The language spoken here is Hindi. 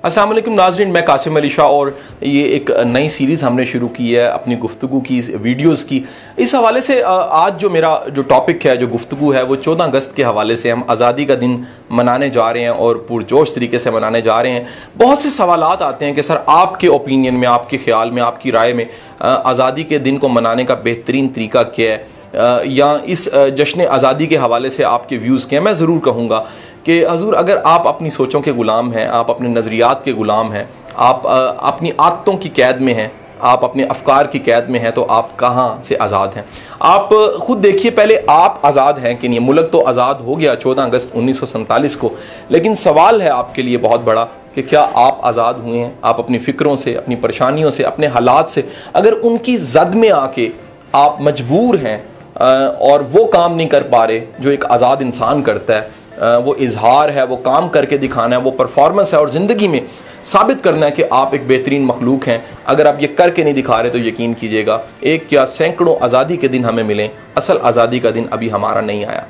अस्सलाम वालेकुम नाज़रीन, मैं कासिम अली शाह और ये एक नई सीरीज़ हमने शुरू की है अपनी गुफ्तगू की वीडियोस की। इस हवाले से आज जो मेरा टॉपिक है, जो गुफ्तगू है, वो 14 अगस्त के हवाले से हम आज़ादी का दिन मनाने जा रहे हैं और पुरजोश तरीके से मनाने जा रहे हैं। बहुत से सवालात आते हैं कि सर आपके ओपिनियन में, आपके ख्याल में, आपकी राय में आज़ादी के दिन को मनाने का बेहतरीन तरीका क्या है, या इस जश्न आज़ादी के हवाले से आपके व्यूज़ क्या हैं। मैं ज़रूर कहूँगा कि हजूर, अगर आप अपनी सोचों के ग़ुलाम हैं, आप अपने नज़रियात के ग़ुलाम हैं, आप अपनी आदतों की कैद में हैं, आप अपने अफकार की कैद में हैं, तो आप कहाँ से आज़ाद हैं? आप ख़ुद देखिए, पहले आप आज़ाद हैं कि नहीं। मुल्क तो आज़ाद हो गया 14 अगस्त 1947 को, लेकिन सवाल है आपके लिए बहुत बड़ा कि क्या आप आज़ाद हुए हैं? आप अपनी फ़िक्रों से, अपनी परेशानियों से, अपने हालात से, अगर उनकी जद में आके आप मजबूर हैं और वो काम नहीं कर पा रहे जो एक आज़ाद इंसान करता है, वो इजहार है, वो काम करके दिखाना है, वो परफॉर्मेंस है, और ज़िंदगी में साबित करना है कि आप एक बेहतरीन मखलूक हैं, अगर आप ये करके नहीं दिखा रहे तो यकीन कीजिएगा एक क्या सैकड़ों आज़ादी के दिन हमें मिलें, असल आज़ादी का दिन अभी हमारा नहीं आया।